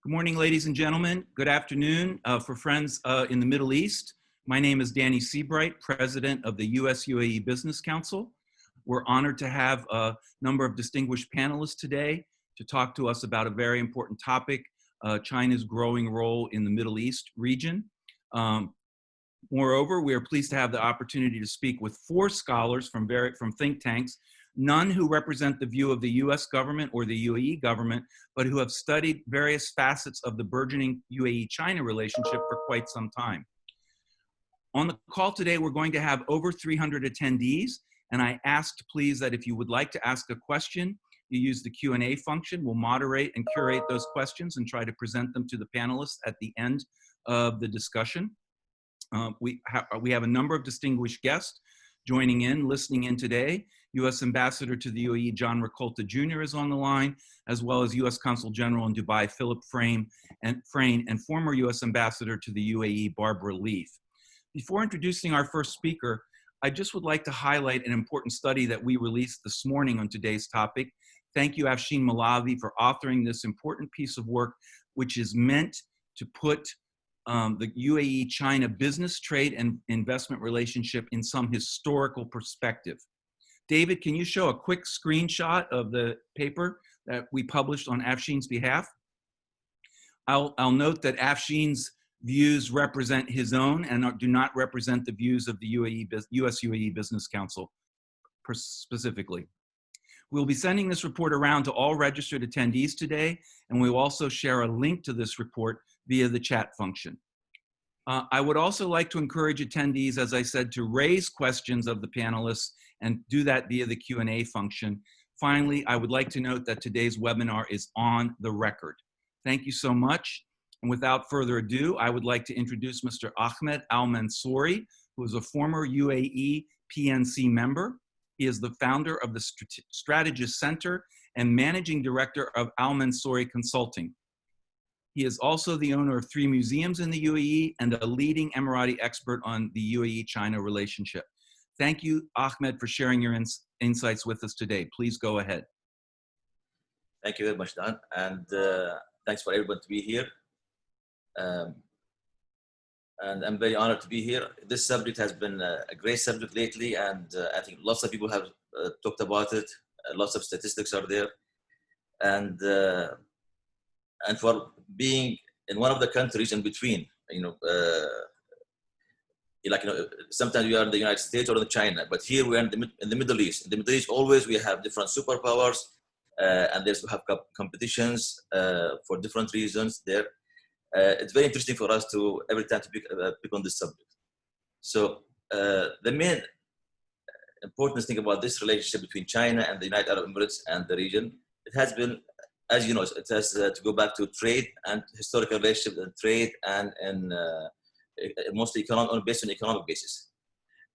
Good morning, ladies and gentlemen. Good afternoon for friends in the Middle East. My name is Danny Seabright, President of the U.S.-UAE Business Council. We're honored to have a number of distinguished panelists today to talk to us about a very important topic, China's growing role in the Middle East region. Moreover, we are pleased to have the opportunity to speak with 4 scholars from think tanks, none who represent the view of the U.S. government or the U.A.E government, but who have studied various facets of the burgeoning U.A.E China relationship for quite some time. On the call today, we're going to have over 300 attendees, and I asked please that if you would like to ask a question, you use the Q&A function. We'll moderate and curate those questions and try to present them to the panelists at the end of the discussion. We have a number of distinguished guests joining in, listening in today. U.S. Ambassador to the U.A.E, John Ricolta Jr. is on the line, as well as U.S. Consul General in Dubai, Philip Frayne, and former U.S. Ambassador to the U.A.E, Barbara Leaf. Before introducing our first speaker, I just would like to highlight an important study that we released this morning on today's topic. Thank you, Afshin Malavi, for authoring this important piece of work, which is meant to put the U.A.E China business, trade, and investment relationship in some historical perspective. David, can you show a quick screenshot of the paper that we published on Afshin's behalf? I'll note that Afshin's views represent his own and do not represent the views of the U.S.-UAE Business Council specifically. We'll be sending this report around to all registered attendees today, and we will also share a link to this report via the chat function. I would also like to encourage attendees, as I said, to raise questions of the panelists and do that via the Q&A function. Finally, I would like to note that today's webinar is on the record. Thank you so much. And without further ado, I would like to introduce Mr. Ahmed Al-Mansouri, who is a former U.A.E PNC member. He is the founder of the Strategist Center and managing director of Al-Mansouri Consulting. He is also the owner of 3 museums in the U.A.E and a leading Emirati expert on the U.A.E China relationship. Thank you, Ahmed, for sharing your insights with us today. Please go ahead. Thank you very much, Dan, and thanks for everyone to be here. And I'm very honored to be here. This subject has been a great subject lately, and I think lots of people have talked about it. Lots of statistics are there, and for being in one of the countries in between, sometimes we are in the United States or in China, but here we are in the Middle East. In the Middle East, always we have different superpowers, and there's have competitions for different reasons there. It's very interesting for us to every time to pick on this subject. So the main important thing about this relationship between China and the United Arab Emirates and the region, it has been, as you know, it has to go back to trade and historical relationship and trade and mostly based on economic basis.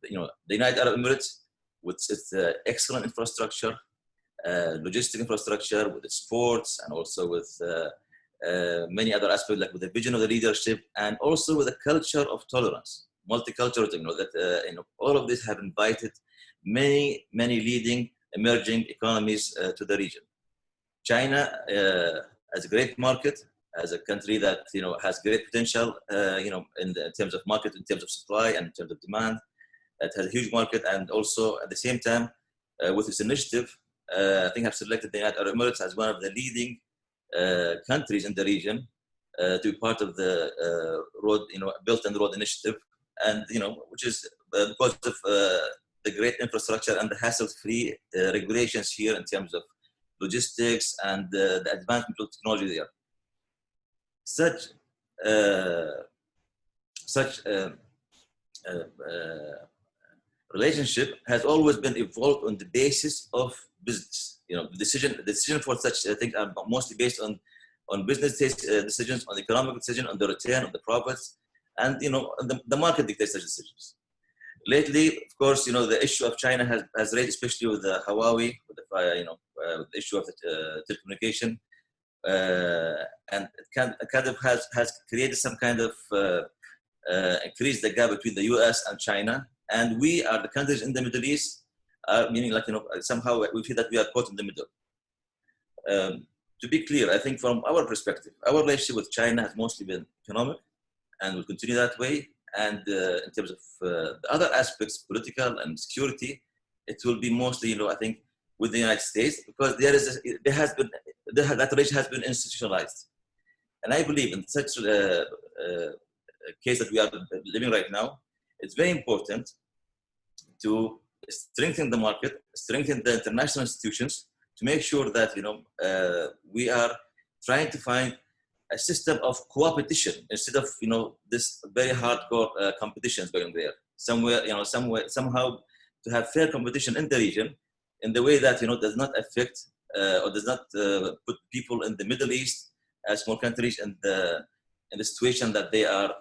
The United Arab Emirates, with its excellent infrastructure, logistic infrastructure, with its ports, and also with many other aspects, like with the vision of the leadership, and also with a culture of tolerance, multiculturalism. All of this have invited many leading emerging economies to the region. China, as a great market, as a country that has great potential, in terms of market, in terms of supply, and in terms of demand, it has a huge market, and also at the same time, with its initiative, I think have selected the United Arab Emirates as one of the leading countries in the region to be part of the Belt and Road Initiative, and which is because of the great infrastructure and the hassle-free regulations here in terms of logistics and the advancement of technology there. Such relationship has always been evolved on the basis of business. The decision for such things are mostly based on business decisions, on economic decisions, on the return of the profits, and the market dictates such decisions. Lately, of course, the issue of China has raised, especially with the U.A.E, with the issue of the telecommunication, and it kind of has created some kind of increased the gap between the U.S. and China, and we are the countries in the Middle East, meaning somehow we feel that we are caught in the middle. to be clear, I think from our perspective, our relationship with China has mostly been economic and will continue that way. And in terms of the other aspects, political and security, it will be mostly, I think, with the United States, because that relation has been institutionalized. And I believe in such a case that we are living right now, it's very important to strengthen the market, strengthen the international institutions, to make sure that we are trying to find a system of co-opetition instead of this very hardcore competitions going there. Somehow to have fair competition in the region, in the way that does not affect or does not put people in the Middle East as small countries in the situation that they are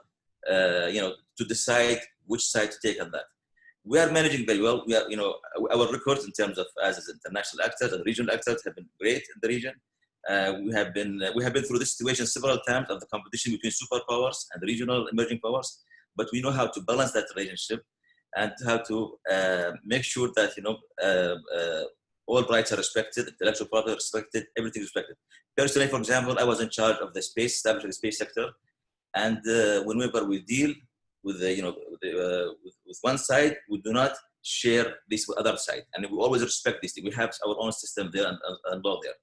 to decide which side to take on that. We are managing very well. We are, our records in terms of as international actors and regional actors have been great in the region. We have been through this situation several times of the competition between superpowers and regional emerging powers, but we know how to balance that relationship and how to make sure that all rights are respected, intellectual property is respected, everything is respected. Personally, for example, I was in charge of the establishing the space sector, and whenever we deal with with one side, we do not share this with other side, and we always respect this. We have our own system there and law there.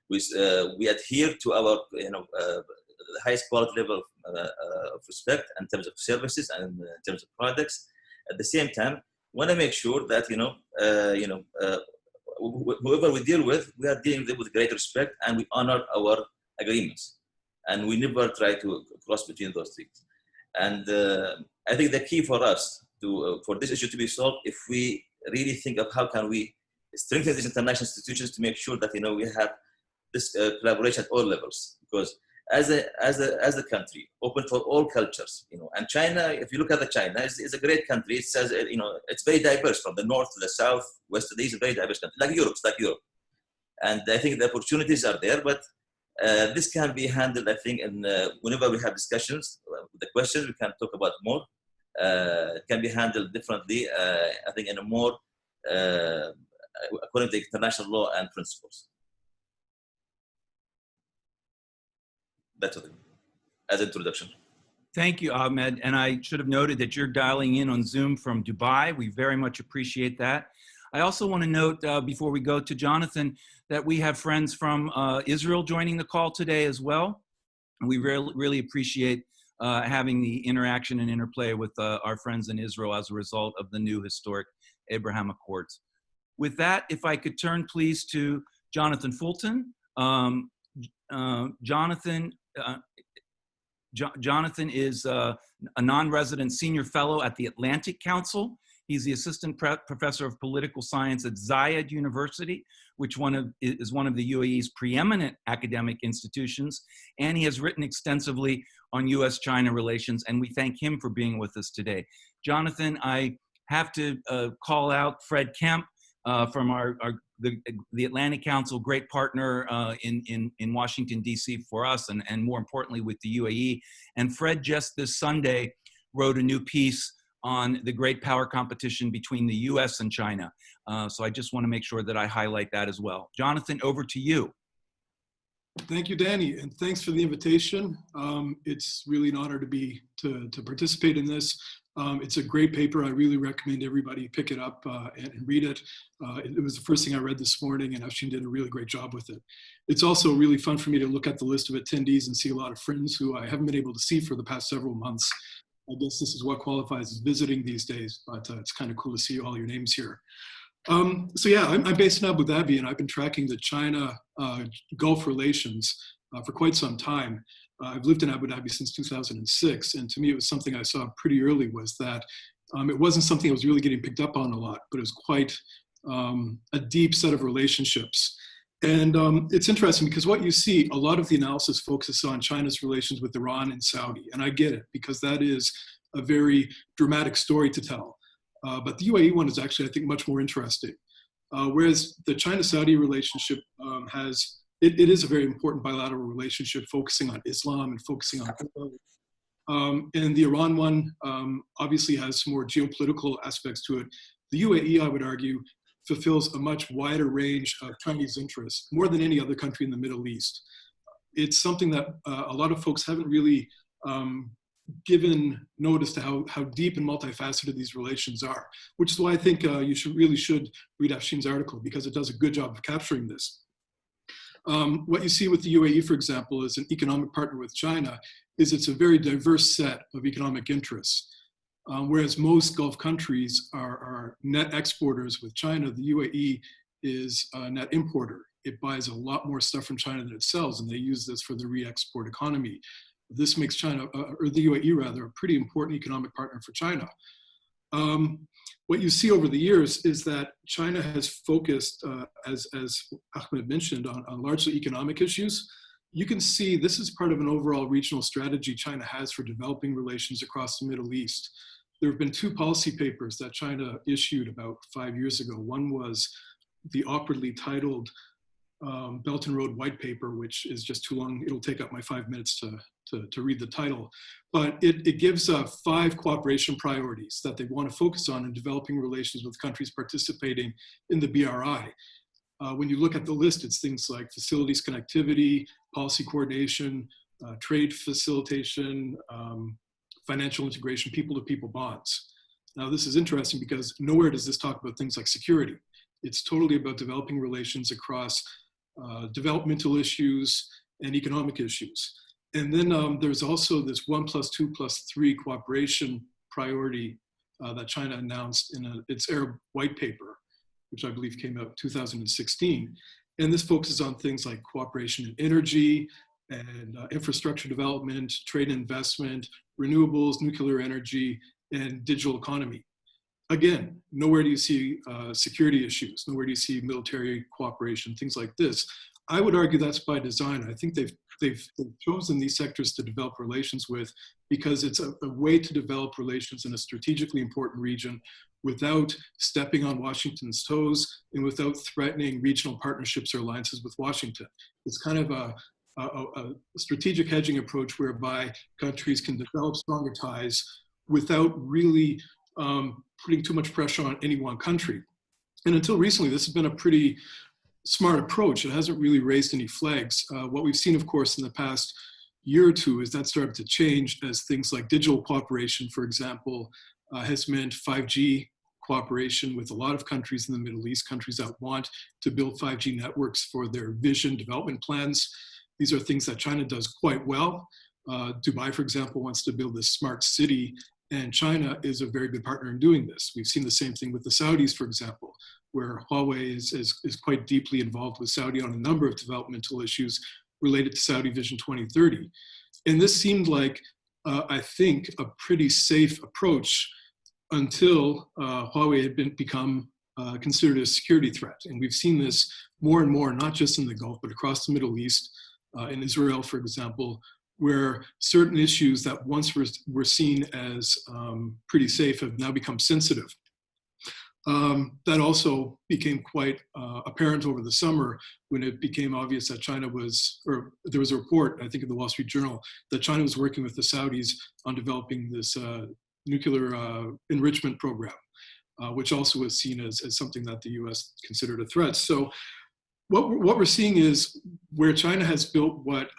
We adhere to our the highest quality level of respect in terms of services and in terms of products. At the same time, want to make sure that whoever we deal with, we are dealing with great respect, and we honor our agreements, and we never try to cross between those things. And I think the key for us for this issue to be solved, if we really think of how can we strengthen these international institutions to make sure that we have this collaboration at all levels, because as a country open for all cultures, and China, if you look at China, is a great country. It says it's very diverse from the north to the south, west to the east, a very diverse country, like Europe. And I think the opportunities are there, but this can be handled, I think, and whenever we have discussions, the questions we can talk about more, it can be handled differently, I think, in a more according to international law and principles. That's what as introduction. Thank you, Ahmed. And I should have noted that you're dialing in on Zoom from Dubai. We very much appreciate that. I also want to note before we go to Jonathan that we have friends from Israel joining the call today as well. And we really appreciate having the interaction and interplay with our friends in Israel as a result of the new historic Abraham Accords. With that, if I could turn please to Jonathan Fulton. Jonathan is a non-resident senior fellow at the Atlantic Council. He's the assistant professor of political science at Zayed University, which is one of the UAE's preeminent academic institutions. And he has written extensively on US-China relations, and we thank him for being with us today. Jonathan, I have to call out Fred Kemp from the Atlantic Council, great partner in Washington, D.C. for us, and more importantly with the UAE. And Fred just this Sunday wrote a new piece on the great power competition between the U.S. and China. So I just want to make sure that I highlight that as well. Jonathan, over to you. Thank you, Danny, and thanks for the invitation. It's really an honor to participate in this. It's a great paper. I really recommend everybody pick it up and read it. It was the first thing I read this morning, and Afshin did a really great job with it. It's also really fun for me to look at the list of attendees and see a lot of friends who I haven't been able to see for the past several months. I guess this is what qualifies as visiting these days, but it's kind of cool to see all your names here. So yeah, I'm based in Abu Dhabi, and I've been tracking the China Gulf relations for quite some time. I've lived in Abu Dhabi since 2006, and to me it was something I saw pretty early, was that it wasn't something I was really getting picked up on a lot, but it was quite a deep set of relationships. And it's interesting because what you see, a lot of the analysis focuses on China's relations with Iran and Saudi, and I get it, because that is a very dramatic story to tell. But the UAE one is actually, I think, much more interesting. Whereas the China-Saudi relationship it is a very important bilateral relationship focusing on Islam and focusing on oil. And the Iran one obviously has some more geopolitical aspects to it. The UAE, I would argue, fulfills a much wider range of Chinese interests, more than any other country in the Middle East. it's something that a lot of folks haven't really given notice to how deep and multifaceted these relations are, which is why I think you should read Afshin's article, because it does a good job of capturing this. What you see with the UAE, for example, as an economic partner with China, is it's a very diverse set of economic interests. Whereas most Gulf countries are net exporters with China, the UAE is a net importer. It buys a lot more stuff from China than it sells, and they use this for the re-export economy. This makes China, or the UAE rather, a pretty important economic partner for China. What you see over the years is that China has focused, as Ahmed mentioned, on largely economic issues. You can see this is part of an overall regional strategy China has for developing relations across the Middle East. There have been two policy papers that China issued about 5 years ago. One was the awkwardly titled Belt and Road White Paper, which is just too long. It'll take up my 5 minutes to read the title. But it gives 5 cooperation priorities that they want to focus on in developing relations with countries participating in the BRI. When you look at the list, it's things like facilities connectivity, policy coordination, trade facilitation, financial integration, people-to-people bonds. Now, this is interesting because nowhere does this talk about things like security. It's totally about developing relations across developmental issues and economic issues. And then there's also this 1+2+3 cooperation priority that China announced in its Arab White Paper, which I believe came out in 2016. And this focuses on things like cooperation in energy and infrastructure development, trade and investment, renewables, nuclear energy, and digital economy. Again, nowhere do you see security issues, nowhere do you see military cooperation, things like this. I would argue that's by design. I think they've chosen these sectors to develop relations with because it's a way to develop relations in a strategically important region without stepping on Washington's toes and without threatening regional partnerships or alliances with Washington. It's kind of a strategic hedging approach whereby countries can develop stronger ties without really putting too much pressure on any one country. And until recently, this has been a pretty smart approach. It hasn't really raised any flags. What we've seen, of course, in the past year or two is that started to change as things like digital cooperation, for example, has meant 5G cooperation with a lot of countries in the Middle East, countries that want to build 5G networks for their vision development plans. These are things that China does quite well. Dubai, for example, wants to build this smart city, and China is a very good partner in doing this. We've seen the same thing with the Saudis, for example, where U.A.E is quite deeply involved with Saudi on a number of developmental issues related to Saudi Vision 2030. And this seemed like, I think, a pretty safe approach until U.A.E had become considered a security threat. And we've seen this more and more, not just in the Gulf, but across the Middle East, in Israel, for example, where certain issues that once were seen as pretty safe have now become sensitive. That also became quite apparent over the summer when it became obvious that China was, or there was a report, I think in the Wall Street Journal, that China was working with the Saudis on developing this nuclear enrichment program, which also was seen as something that the US considered a threat. So what we're seeing is where China has built what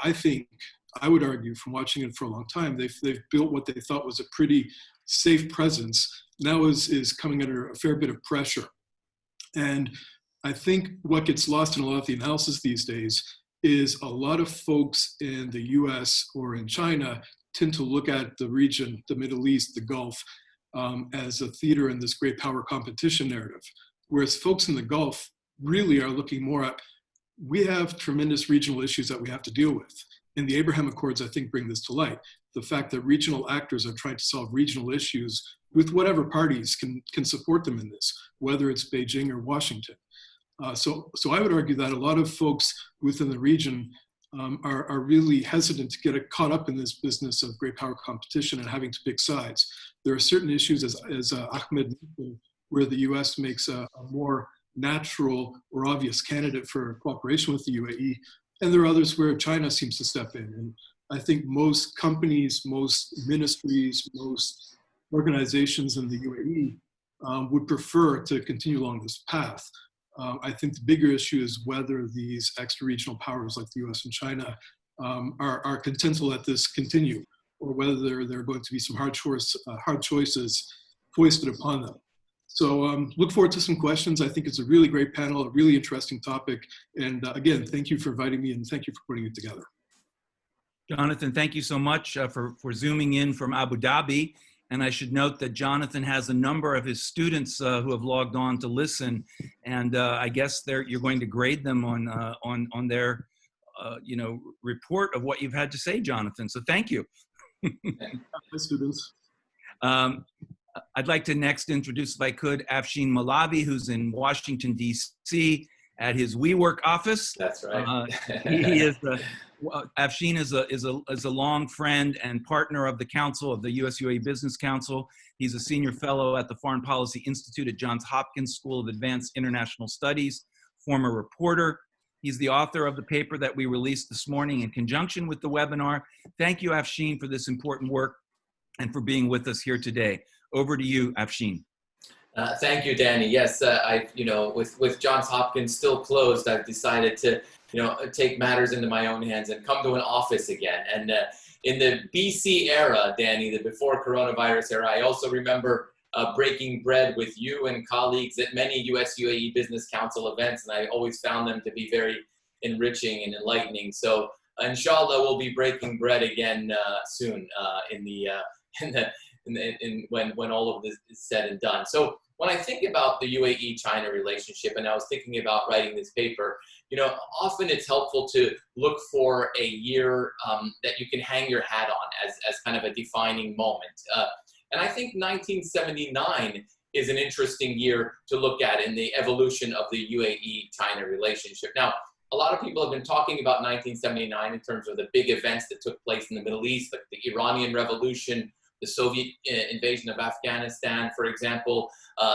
I would argue from watching it for a long time, they've built what they thought was a pretty safe presence, now is coming under a fair bit of pressure. And I think what gets lost in a lot of the analysis these days is a lot of folks in the US or in China tend to look at the region, the Middle East, the Gulf, as a theater in this great power competition narrative. Whereas folks in the Gulf really are looking more at, we have tremendous regional issues that we have to deal with. And the Abraham Accords, I think, bring this to light. The fact that regional actors are trying to solve regional issues with whatever parties can support them in this, whether it's Beijing or Washington. So I would argue that a lot of folks within the region are really hesitant to get caught up in this business of great power competition and having to pick sides. There are certain issues, as Ahmed mentioned, where the US makes a more natural or obvious candidate for cooperation with the UAE. And there are others where China seems to step in. And I think most companies, most ministries, most organizations in the UAE would prefer to continue along this path. I think the bigger issue is whether these extra-regional powers like the US and China are content to let this continue, or whether there are going to be some hard choices foisted upon them. So look forward to some questions. I think it's a really great panel, a really interesting topic. And again, thank you for inviting me and thank you for putting it together. Jonathan, thank you so much for Zooming in from Abu Dhabi. And I should note that Jonathan has a number of his students who have logged on to listen. And I guess you're going to grade them on their report of what you've had to say, Jonathan. So thank you. Hi, students. I'd like to next introduce, if I could, Afshin Malavi, who's in Washington, D.C. at his WeWork office. That's right. He is Afshin is a long friend and partner of the Council of the U.S.-UAE Business Council. He's a senior fellow at the Foreign Policy Institute at Johns Hopkins School of Advanced International Studies, former reporter. He's the author of the paper that we released this morning in conjunction with the webinar. Thank you, Afshin, for this important work and for being with us here today. Over to you, Afshin. Thank you, Danny. Yes, with Johns Hopkins still closed, I've decided to, take matters into my own hands and come to an office again. And in the BC era, Danny, the before coronavirus era, I also remember breaking bread with you and colleagues at many U.S.-UAE Business Council events, and I always found them to be very enriching and enlightening. So, inshallah, we'll be breaking bread again soon when all of this is said and done. So when I think about the U.A.E China relationship, and I was thinking about writing this paper, often it's helpful to look for a year that you can hang your hat on as kind of a defining moment. And I think 1979 is an interesting year to look at in the evolution of the U.A.E China relationship. Now, a lot of people have been talking about 1979 in terms of the big events that took place in the Middle East, like the Iranian Revolution, the Soviet invasion of Afghanistan, for example,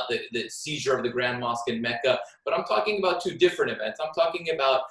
the seizure of the Grand Mosque in Mecca. But I'm talking about two different events. I'm talking about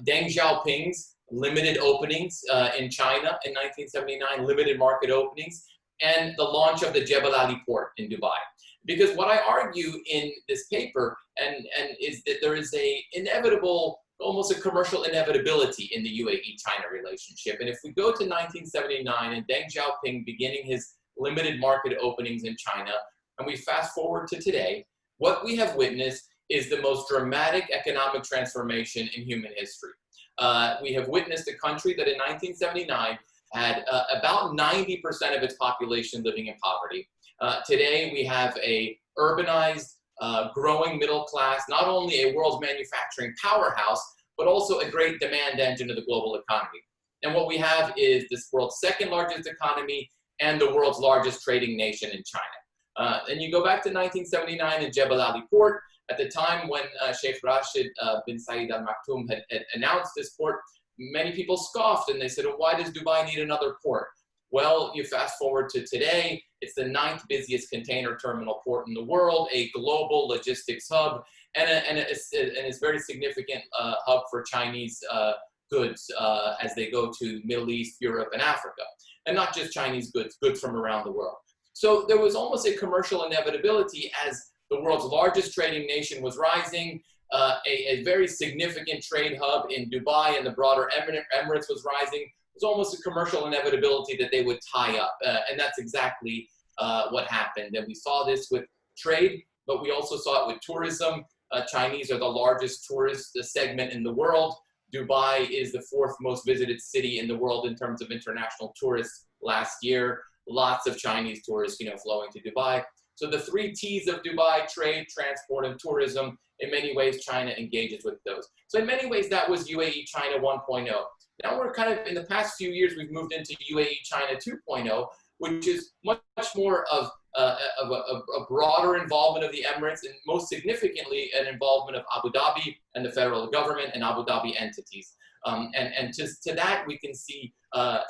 Deng Xiaoping's limited openings in China in 1979, limited market openings, and the launch of the Jebel Ali port in Dubai. Because what I argue in this paper and is that there is a inevitable, almost a commercial inevitability in the U.A.E China relationship. And if we go to 1979 and Deng Xiaoping beginning his limited market openings in China, and we fast forward to today, what we have witnessed is the most dramatic economic transformation in human history. We have witnessed a country that in 1979 had about 90% of its population living in poverty. Today we have a urbanized, growing middle class, not only a world's manufacturing powerhouse, but also a great demand engine of the global economy. And what we have is this world's second largest economy and the world's largest trading nation in China. And you go back to 1979 in Jebel Ali port. At the time when Sheikh Rashid bin Saeed Al Maktoum had announced this port, many people scoffed and they said, well, why does Dubai need another port? Well, you fast forward to today, it's the 9th busiest container terminal port in the world, a global logistics hub, and it's very significant hub for Chinese goods as they go to Middle East, Europe, and Africa. And not just Chinese goods, goods from around the world. So there was almost a commercial inevitability as the world's largest trading nation was rising, a very significant trade hub in Dubai and the broader Emirates was rising. It was almost a commercial inevitability that they would tie up. And that's exactly what happened. And we saw this with trade, but we also saw it with tourism. Chinese are the largest tourist segment in the world. Dubai is the 4th most visited city in the world in terms of international tourists last year. Lots of Chinese tourists, flowing to Dubai. So the 3 T's of Dubai: trade, transport, and tourism. In many ways, China engages with those. So in many ways, that was U.A.E China 1.0. Now we're kind of, in the past few years, we've moved into U.A.E China 2.0, which is much more of a broader involvement of the Emirates, and most significantly, an involvement of Abu Dhabi and the federal government and Abu Dhabi entities. And to that, we can see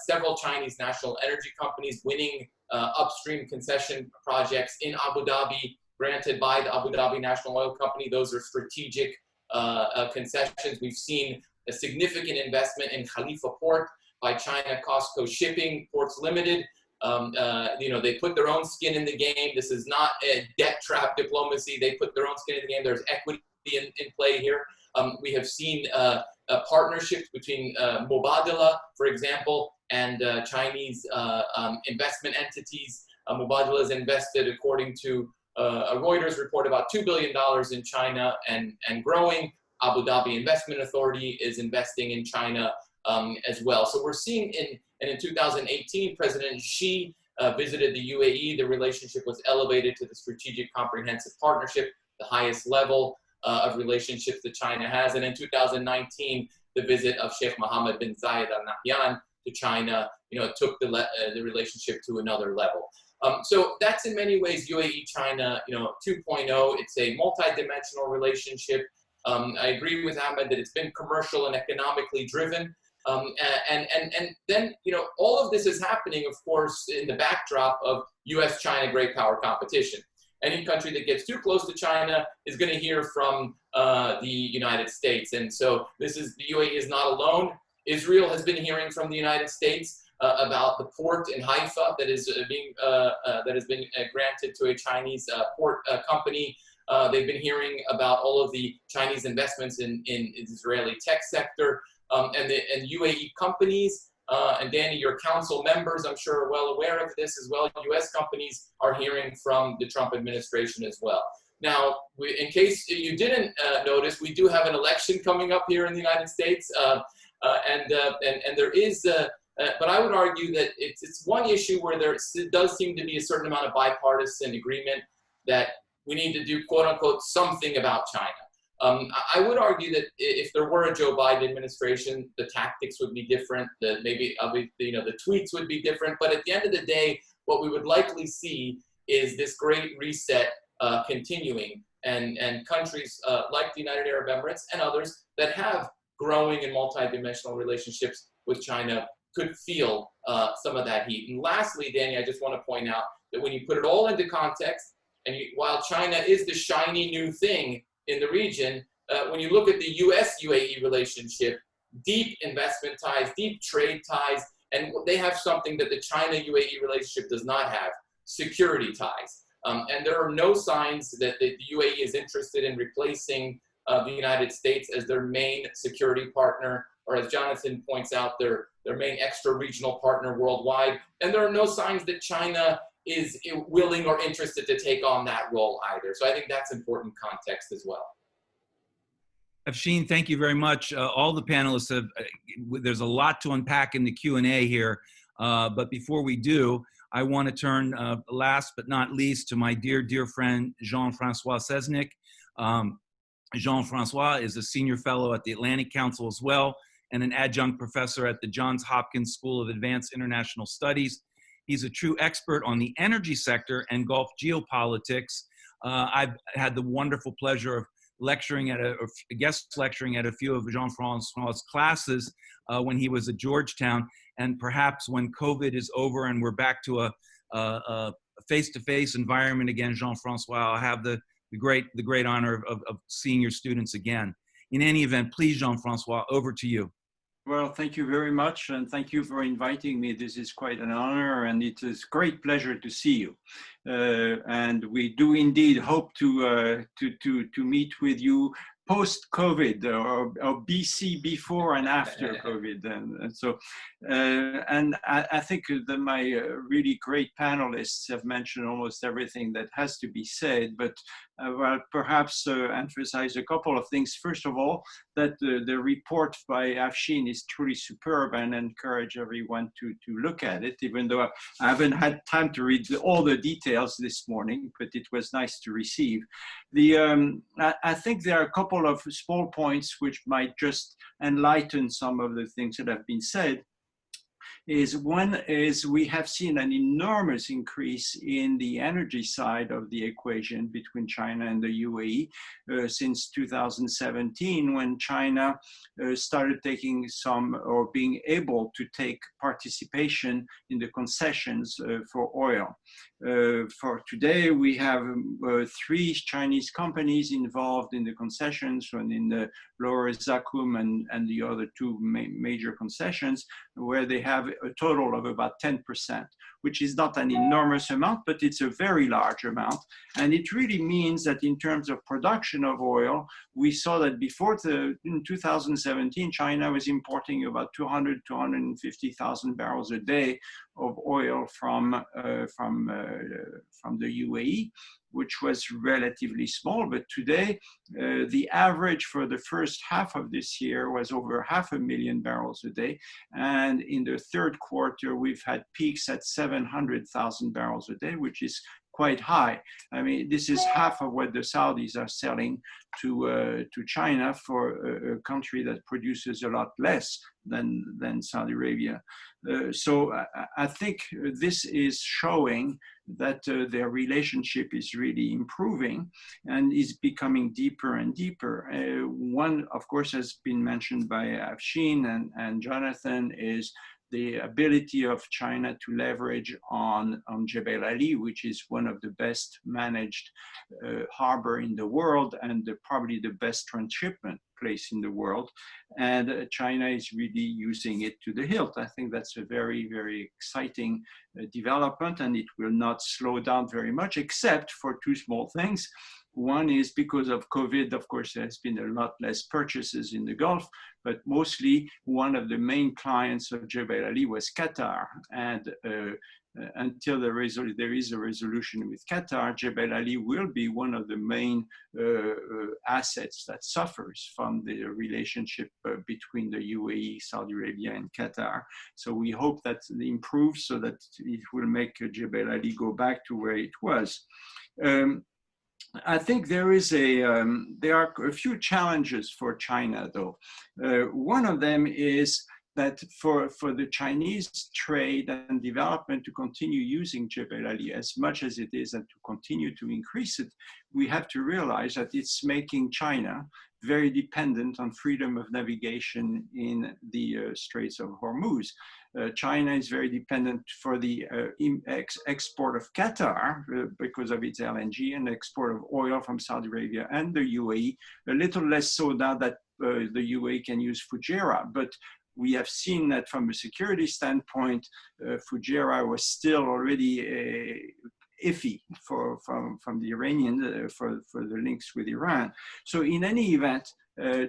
several Chinese national energy companies winning upstream concession projects in Abu Dhabi, granted by the Abu Dhabi National Oil Company. Those are strategic concessions. We've seen a significant investment in Khalifa Port by China COSCO Shipping Ports Limited. They put their own skin in the game. This is not a debt trap diplomacy. They put their own skin in the game. There's equity in play here. We have seen partnerships between Mubadala, for example, and Chinese investment entities. Mubadala has invested, according to a Reuters report, about $2 billion in China and growing. Abu Dhabi Investment Authority is investing in China as well. So we're seeing in 2018, President Xi visited the U.A.E. The relationship was elevated to the Strategic Comprehensive Partnership, the highest level of relationships that China has. And in 2019, the visit of Sheikh Mohammed bin Zayed Al Nahyan to China, took the relationship to another level. So that's in many ways U.A.E China, 2.0. It's a multi-dimensional relationship. I agree with Ahmed that it's been commercial and economically driven. And then, all of this is happening, of course, in the backdrop of U.S.-China great power competition. Any country that gets too close to China is going to hear from the United States. And so the U.A.E is not alone. Israel has been hearing from the United States about the port in Haifa that has been granted to a Chinese port company. They've been hearing about all of the Chinese investments in Israeli tech sector, and U.A.E companies. And Danny, your council members, I'm sure, are well aware of this as well. U.S. companies are hearing from the Trump administration as well. Now, in case you didn't notice, we do have an election coming up here in the United States, and there is. But I would argue that it's one issue where there does seem to be a certain amount of bipartisan agreement that we need to do, quote unquote, something about China. I would argue that if there were a Joe Biden administration, the tactics would be different. Maybe the tweets would be different. But at the end of the day, what we would likely see is this great reset continuing, and countries like the United Arab Emirates and others that have growing and multidimensional relationships with China could feel some of that heat. And lastly, Danny, I just want to point out that when you put it all into context, and while China is the shiny new thing in the region, when you look at the U.S.-UAE relationship, deep investment ties, deep trade ties, and they have something that the China-UAE relationship does not have, security ties. And there are no signs that the UAE is interested in replacing the United States as their main security partner, or as Jonathan points out, their main extra-regional partner worldwide. And there are no signs that China is willing or interested to take on that role either. So I think that's important context as well. Afshin, thank you very much. All the panelists have, there's a lot to unpack in the Q&A here. But before we do, I want to turn last but not least to my dear, dear friend, Francois Zesnick. Francois is a senior fellow at the Atlantic Council as well, and an adjunct professor at the Johns Hopkins School of Advanced International Studies. He's a true expert on the energy sector and Gulf geopolitics. I've had the wonderful pleasure of guest lecturing at a few of Jean-Francois' classes when he was at Georgetown. And perhaps when COVID is over and we're back to a face-to-face environment again, Jean-Francois, I'll have the great honor of seeing your students again. In any event, please, Jean-Francois, over to you. Well, thank you very much, and thank you for inviting me. This is quite an honor, and it is great pleasure to see you. And we do indeed hope to meet with you post-COVID, or BC, before and after COVID. And I think that my really great panelists have mentioned almost everything that has to be said, but well, perhaps emphasize a couple of things. First of all, that the report by Afshin is truly superb, and encourage everyone to look at it, even though I haven't had time to read all the details this morning, but it was nice to receive. I think there are a couple of small points which might just enlighten some of the things that have been said. One is we have seen an enormous increase in the energy side of the equation between China and the UAE since 2017, when China started taking or being able to take participation in the concessions for oil. For today, we have 3 Chinese companies involved in the concessions, one in the Lower Zakum and the other 2 major concessions, where they have a total of about 10%. which is not an enormous amount, but it's a very large amount. And it really means that in terms of production of oil, we saw that in 2017, China was importing about 250,000 barrels a day of oil from the UAE, which was relatively small. But today, the average for the first half of this year was over 500,000 barrels a day. And in the third quarter, we've had peaks at 700,000 barrels a day, which is quite high. I mean, this is half of what the Saudis are selling to China, for a country that produces a lot less than Saudi Arabia. So I think this is showing that their relationship is really improving and is becoming deeper and deeper. One, of course, has been mentioned by Afshin and Jonathan, is the ability of China to leverage on Jebel Ali, which is one of the best managed harbor in the world and probably the best transshipment place in the world. And China is really using it to the hilt. I think that's a very, very exciting development, and it will not slow down very much, except for two small things. One is because of COVID, of course, there has been a lot less purchases in the Gulf, but mostly one of the main clients of Jebel Ali was Qatar. And until there is a resolution with Qatar, Jebel Ali will be one of the main assets that suffers from the relationship between the UAE, Saudi Arabia, and Qatar. So we hope that it improves so that it will make Jebel Ali go back to where it was. I think there are a few challenges for China, though. One of them is that for the Chinese trade and development to continue using Jebel Ali as much as it is and to continue to increase it, we have to realize that it's making China very dependent on freedom of navigation in the Straits of Hormuz. China is very dependent for the export of Qatar because of its LNG and export of oil from Saudi Arabia and the UAE, a little less so now that the UAE can use Fujairah. But we have seen that from a security standpoint, Fujairah was still already iffy from the Iranians for the links with Iran. So in any event,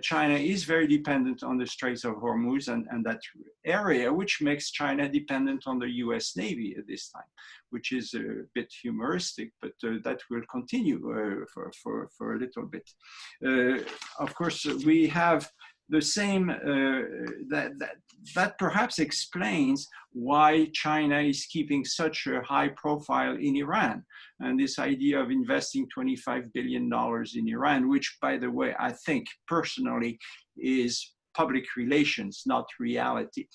China is very dependent on the Straits of Hormuz and that area, which makes China dependent on the US Navy at this time, which is a bit humoristic, but that will continue for a little bit. Of course, we have the same, that perhaps explains why China is keeping such a high profile in Iran. And this idea of investing $25 billion in Iran, which, by the way, I think personally is public relations, not reality.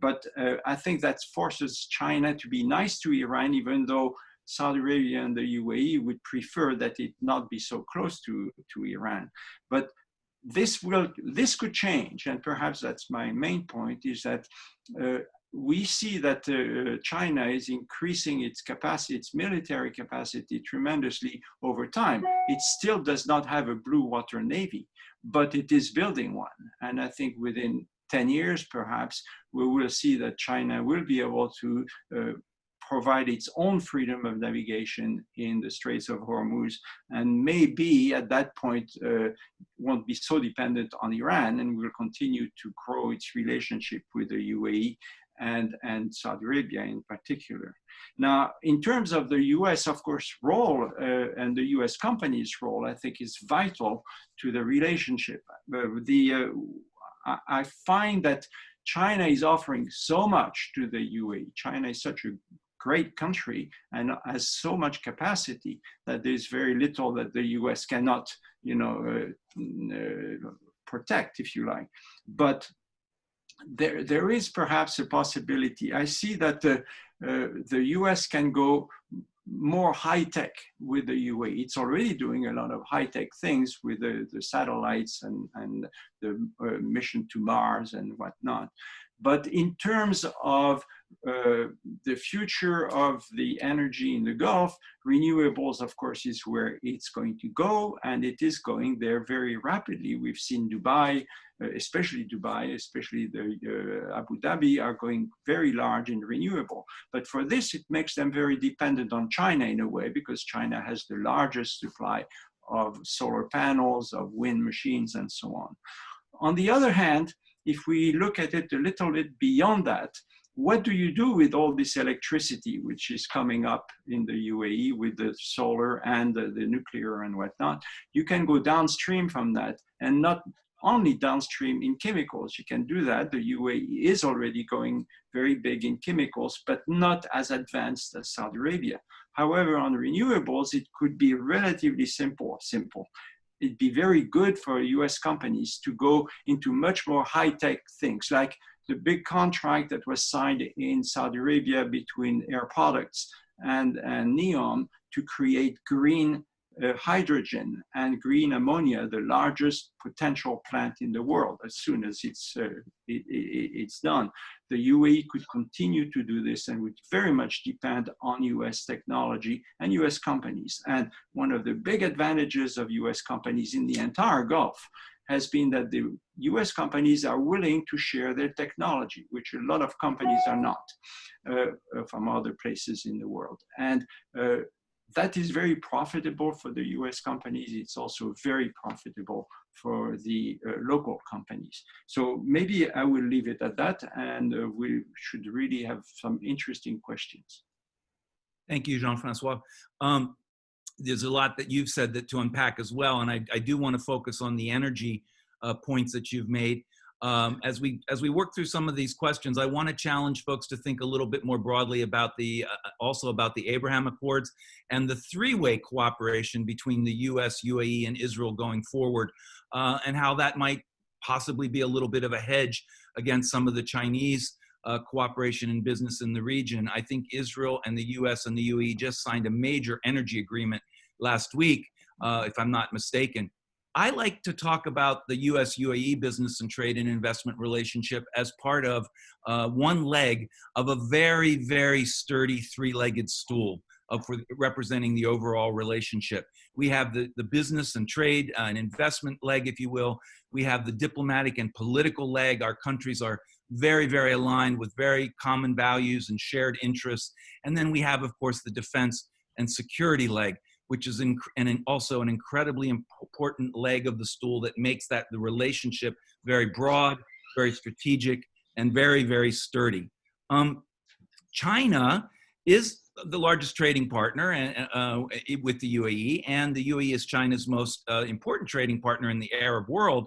But I think that forces China to be nice to Iran, even though Saudi Arabia and the UAE would prefer that it not be so close to Iran. But this could change, and perhaps that's my main point, is that we see that China is increasing its capacity, its military capacity tremendously over time. It still does not have a blue water navy, but it is building one. And I think within 10 years, perhaps, we will see that China will be able to provide its own freedom of navigation in the Straits of Hormuz, and maybe at that point won't be so dependent on Iran and will continue to grow its relationship with the UAE and Saudi Arabia in particular. Now, in terms of the US, of course, role and the US company's role, I think is vital to the relationship. I find that China is offering so much to the UAE. China is such a great country and has so much capacity that there's very little that the US cannot, protect, if you like. But there is perhaps a possibility. I see that the US can go more high-tech with the UAE. It's already doing a lot of high-tech things with the satellites and the mission to Mars and whatnot. But in terms of the future of the energy in the Gulf, renewables, of course, is where it's going to go, and it is going there very rapidly. We've seen Dubai, especially the Abu Dhabi are going very large in renewable. But for this, it makes them very dependent on China in a way, because China has the largest supply of solar panels, of wind machines, and so on. On the other hand, if we look at it a little bit beyond that, what do you do with all this electricity which is coming up in the UAE with the solar and the nuclear and whatnot? You can go downstream from that, and not only downstream in chemicals. You can do that. The UAE is already going very big in chemicals, but not as advanced as Saudi Arabia. However, on renewables, it could be relatively simple. It'd be very good for US companies to go into much more high-tech things, like the big contract that was signed in Saudi Arabia between Air Products and NEOM to create green hydrogen and green ammonia, the largest potential plant in the world. As soon as it's done, the UAE could continue to do this and would very much depend on US technology and US companies. And one of the big advantages of US companies in the entire Gulf has been that the US companies are willing to share their technology, which a lot of companies are not from other places in the world. And that is very profitable for the US companies. It's also very profitable for the local companies. So maybe I will leave it at that, and we should really have some interesting questions. Thank you, Jean-Francois. There's a lot that you've said that to unpack as well, and I do want to focus on the energy points that you've made. As we work through some of these questions, I want to challenge folks to think a little bit more broadly about also about the Abraham Accords and the three-way cooperation between the U.S., U.A.E., and Israel going forward, and how that might possibly be a little bit of a hedge against some of the Chinese cooperation in business in the region. I think Israel and the U.S. and the U.A.E. just signed a major energy agreement last week, if I'm not mistaken. I like to talk about the U.S.-U.A.E. business and trade and investment relationship as part of one leg of a very, very sturdy three-legged stool for representing the overall relationship. We have the business and trade and investment leg, if you will. We have the diplomatic and political leg. Our countries are very, very aligned with very common values and shared interests. And then we have, of course, the defense and security leg, which is also an incredibly important leg of the stool that makes the relationship very broad, very strategic, and very, very sturdy. China is the largest trading partner with the UAE, and the UAE is China's most important trading partner in the Arab world,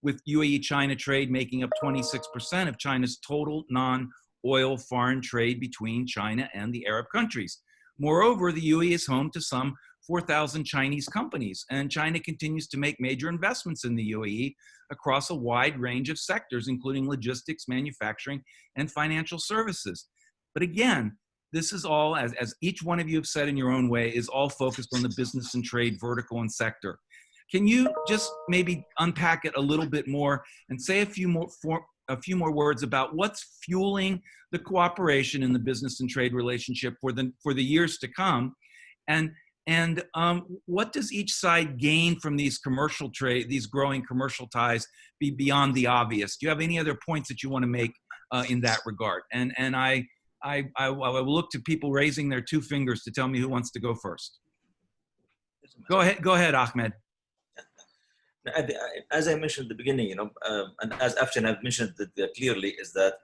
with UAE China trade making up 26% of China's total non-oil foreign trade between China and the Arab countries. Moreover, the UAE is home to some 4,000 Chinese companies, and China continues to make major investments in the UAE across a wide range of sectors, including logistics, manufacturing, and financial services. But again, this is all, as each one of you have said in your own way, is all focused on the business and trade vertical and sector. Can you just maybe unpack it a little bit more and say a few more words about what's fueling the cooperation in the business and trade relationship for the years to come, and what does each side gain from these growing commercial ties beyond the obvious? Do you have any other points that you want to make in that regard? And I will look to people raising their two fingers to tell me who wants to go first. Go ahead, Ahmed. As I mentioned at the beginning, and as Afshan have mentioned clearly, is that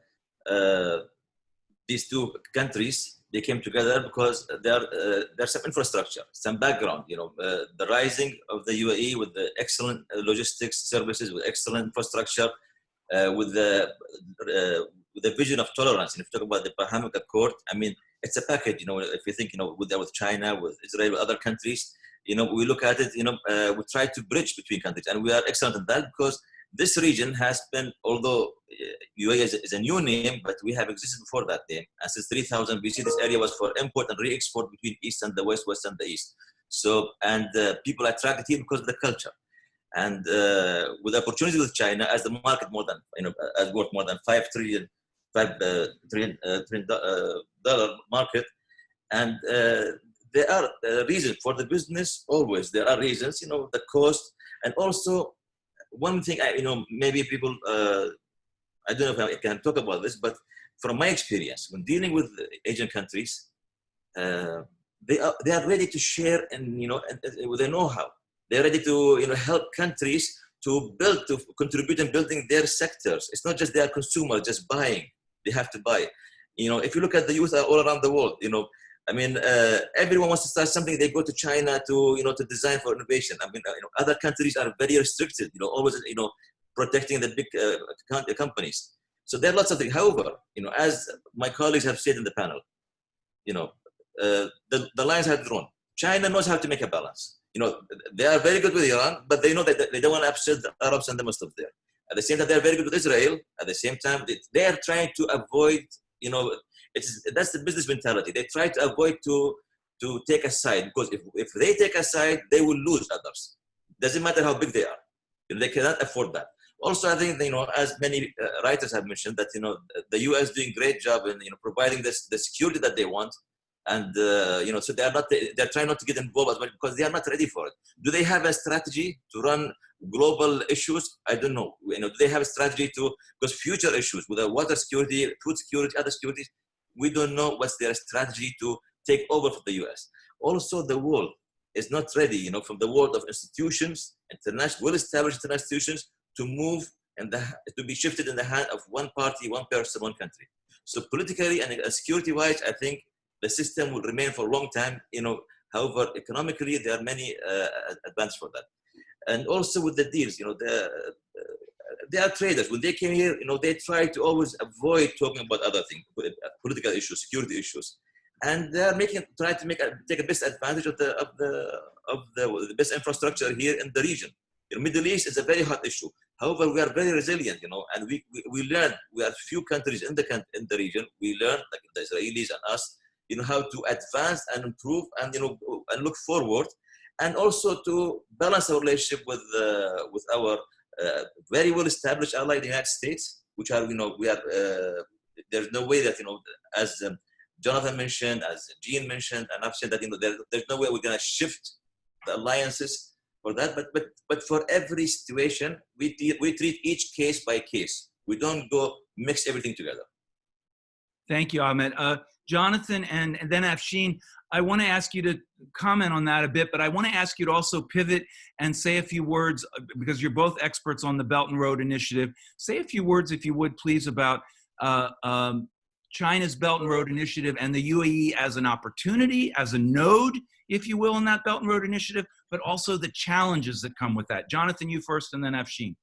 these two countries, they came together because there's some infrastructure, some background. The rising of the UAE with the excellent logistics services, with excellent infrastructure, with the vision of tolerance. And if you talk about the Abrahamic Accord, I mean, it's a package. If you think, with China, with Israel, with other countries, we look at it. We try to bridge between countries, and we are excellent at that because this region has been, although UAE is a new name, but we have existed before that name. And since 3000 BC, this area was for import and re-export between East and the West, West and the East. So, and people attracted here because of the culture. And with opportunity with China, as the market has worth more than $5 trillion $5 trillion market. And there are reasons for the business. Always there are reasons, the cost, and also one thing maybe people I don't know if I can talk about this, but from my experience when dealing with Asian countries, they are ready to share and with the know-how. They're ready to help countries to contribute in building their sectors. It's not just they are consumers just buying. They have to buy. If you look at the youth all around the world, everyone wants to start something. They go to China to design for innovation. Other countries are very restricted. Always protecting the big companies. So there are lots of things. However, as my colleagues have said in the panel, the lines have drawn. China knows how to make a balance. They are very good with Iran, but they know that they don't want to upset the Arabs and the Muslims there. At the same time, they are very good with Israel. At the same time, they are trying to avoid, that's the business mentality. They try to avoid to take a side, because if they take a side, they will lose others. Doesn't matter how big they are. They cannot afford that. Also, I think, as many writers have mentioned, that, the U.S. doing a great job in, providing the security that they want. And, so they're trying not to get involved as much because they are not ready for it. Do they have a strategy to run global issues? I don't know. Do they have a strategy because future issues with the water security, food security, other securities, we don't know what's their strategy to take over for the U.S. Also, the world is not ready, from the world of institutions, international, well-established institutions, to move and to be shifted in the hand of one party, one person, one country. So politically and security-wise, I think the system will remain for a long time. However, economically, there are many advantages for that. And also with the deals, they are traders. When they came here, they try to always avoid talking about other things, political issues, security issues, and they are trying to take a best advantage of the best infrastructure here in the region. Middle East is a very hot issue. However, we are very resilient, and we learn. We are few countries in the region. We learn, like the Israelis and us, how to advance and improve and and look forward, and also to balance our relationship with our very well established ally, the United States, which are we are. There's no way that as Jonathan mentioned, as Jean mentioned, and I've said that there's no way we're gonna shift the alliances for that, but for every situation, we treat each case by case. We don't go mix everything together. Thank you, Ahmed. Jonathan and then Afshin, I want to ask you to comment on that a bit, but I want to ask you to also pivot and say a few words, because you're both experts on the Belt and Road Initiative. Say a few words, if you would, please, about China's Belt and Road Initiative and the U.A.E. as an opportunity, as a node, if you will, in that Belt and Road Initiative, but also the challenges that come with that. Jonathan, you first, and then Afshin.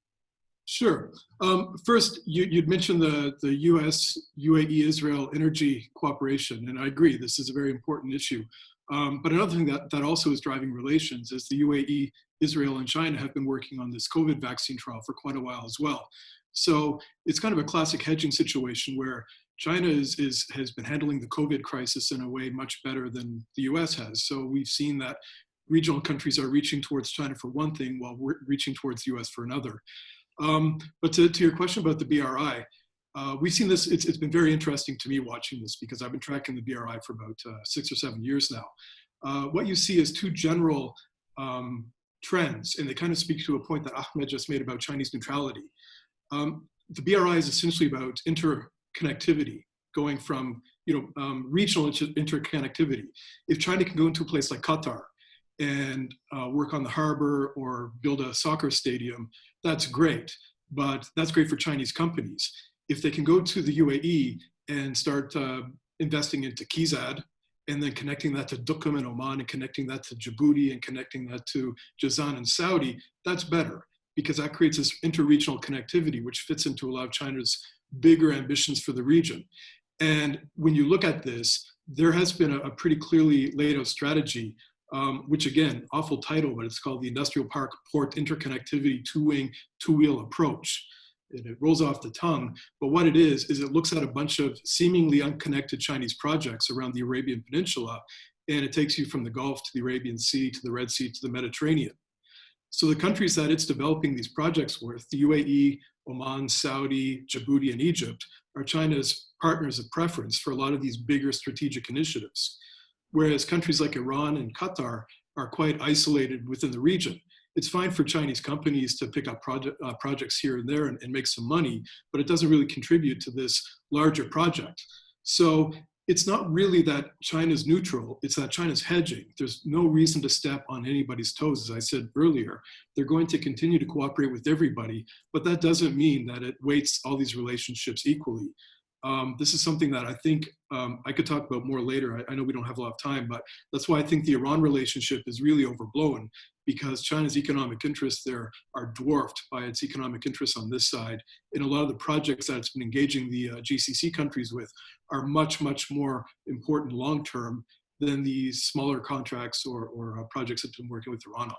Sure. First, you'd mentioned the U.S.-UAE Israel energy cooperation, and I agree, this is a very important issue. But another thing that also is driving relations is the U.A.E, Israel, and China have been working on this COVID vaccine trial for quite a while as well. So it's kind of a classic hedging situation where China has been handling the COVID crisis in a way much better than the U.S. has. So we've seen that regional countries are reaching towards China for one thing while we're reaching towards the U.S. for another. But to your question about the BRI, we've seen this, it's been very interesting to me watching this because I've been tracking the BRI for about 6 or 7 years now. What you see is two general trends, and they kind of speak to a point that Ahmed just made about Chinese neutrality. The BRI is essentially about interconnectivity, going from regional interconnectivity. If China can go into a place like Qatar and work on the harbor or build a soccer stadium, that's great, but that's great for Chinese companies. If they can go to the UAE and start investing into Kizad, and then connecting that to Duqm and Oman, and connecting that to Djibouti, and connecting that to Jazan and Saudi, that's better, because that creates this interregional connectivity, which fits into a lot of China's bigger ambitions for the region. And when you look at this, there has been a pretty clearly laid out strategy, which again, awful title, but it's called the Industrial Park Port Interconnectivity Two-Wing, Two-Wheel Approach. And it rolls off the tongue, but what it is it looks at a bunch of seemingly unconnected Chinese projects around the Arabian Peninsula, and it takes you from the Gulf to the Arabian Sea, to the Red Sea, to the Mediterranean. So the countries that it's developing these projects with, the UAE, Oman, Saudi, Djibouti, and Egypt, are China's partners of preference for a lot of these bigger strategic initiatives. Whereas countries like Iran and Qatar are quite isolated within the region. It's fine for Chinese companies to pick up projects here and there and make some money, but it doesn't really contribute to this larger project. So it's not really that China's neutral, it's that China's hedging. There's no reason to step on anybody's toes, as I said earlier. They're going to continue to cooperate with everybody, but that doesn't mean that it weights all these relationships equally. This is something that I think I could talk about more later. I know we don't have a lot of time, but that's why I think the Iran relationship is really overblown, because China's economic interests there are dwarfed by its economic interests on this side. And a lot of the projects that it's been engaging the GCC countries with are much, much more important long-term than these smaller contracts or projects it's been working with Iran on.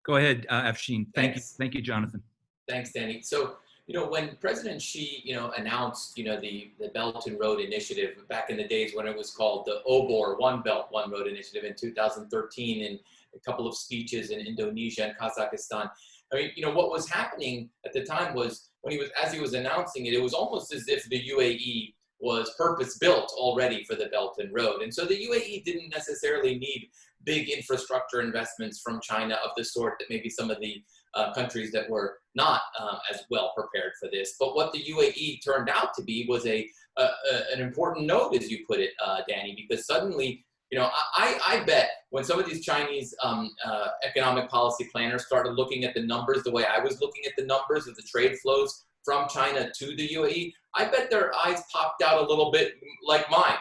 Go ahead, Afshin. Thank you. Thanks. Thank you, Jonathan. Thanks, Danny. So, when President Xi, announced, the Belt and Road Initiative back in the days when it was called the OBOR, One Belt, One Road Initiative in 2013, and a couple of speeches in Indonesia and Kazakhstan. I mean, what was happening at the time was as he was announcing it, it was almost as if the UAE was purpose-built already for the Belt and Road. And so the UAE didn't necessarily need big infrastructure investments from China of the sort that maybe some of the countries that were not as well prepared for this. But what the UAE turned out to be was an important node, as you put it, Danny, because suddenly, I bet when some of these Chinese economic policy planners started looking at the numbers the way I was looking at the numbers of the trade flows from China to the UAE, I bet their eyes popped out a little bit like mine,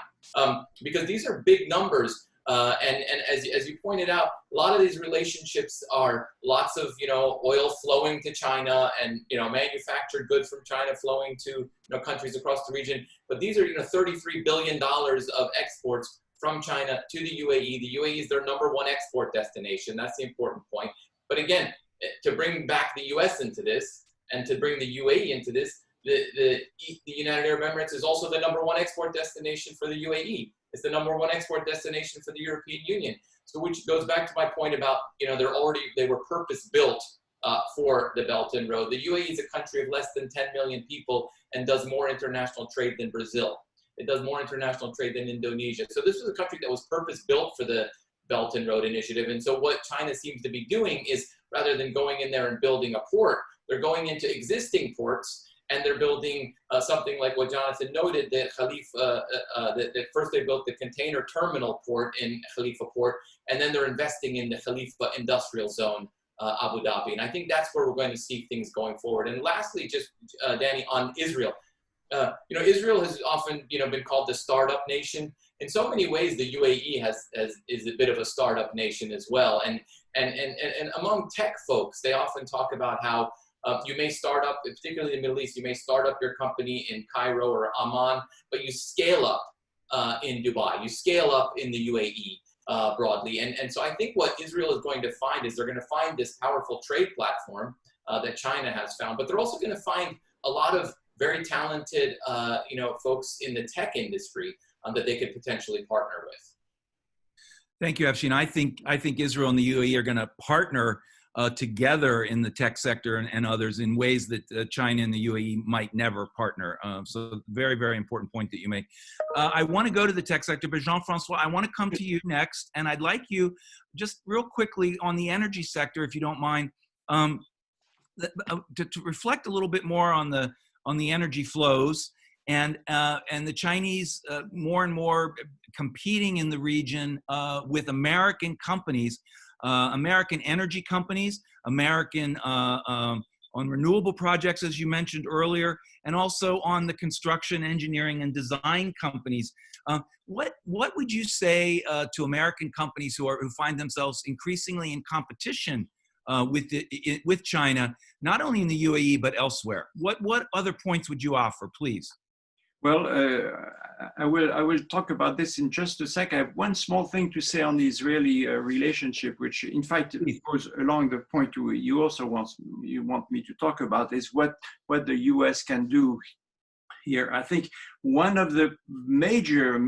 because these are big numbers. And as you pointed out, a lot of these relationships are lots of, oil flowing to China and, manufactured goods from China flowing to, countries across the region. But these are, $33 billion of exports from China to the UAE. The UAE is their #1 export destination. That's the important point. But again, to bring back the US into this and to bring the UAE into this, the United Arab Emirates is also the #1 export destination for the UAE. It's the #1 export destination for the European Union. So which goes back to my point about, they were purpose built for the Belt and Road. The UAE is a country of less than 10 million people and does more international trade than Brazil. It does more international trade than Indonesia. So this was a country that was purpose built for the Belt and Road Initiative. And so what China seems to be doing is, rather than going in there and building a port, they're going into existing ports and they're building something like what Jonathan noted, that that first they built the container terminal port in Khalifa Port, and then they're investing in the Khalifa Industrial Zone, Abu Dhabi. And I think that's where we're going to see things going forward. And lastly, just Danny, on Israel. Israel has often, been called the startup nation. In so many ways, the UAE is a bit of a startup nation as well. And among tech folks, they often talk about how you may start up, particularly in the Middle East, you may start up your company in Cairo or Amman, but you scale up in Dubai, you scale up in the UAE broadly. And so I think what Israel is going to find is they're going to find this powerful trade platform that China has found, but they're also going to find a lot of very talented, folks in the tech industry that they could potentially partner with. Thank you, Afshin. I think Israel and the UAE are going to partner together in the tech sector and others in ways that China and the UAE might never partner. So very, very important point that you make. I want to go to the tech sector, but Jean-Francois, I want to come to you next. And I'd like you just real quickly on the energy sector, if you don't mind, to reflect a little bit more on the energy flows and the Chinese more and more competing in the region with American companies, American energy companies, American on renewable projects, as you mentioned earlier, and also on the construction, engineering, and design companies. What would you say to American companies who find themselves increasingly in competition with China, not only in the UAE but elsewhere? What other points would you offer, please? Well, I will talk about this in just a sec. I have one small thing to say on the Israeli relationship, which in fact goes along the point you also want me to talk about, is what the US can do here. I think one of the major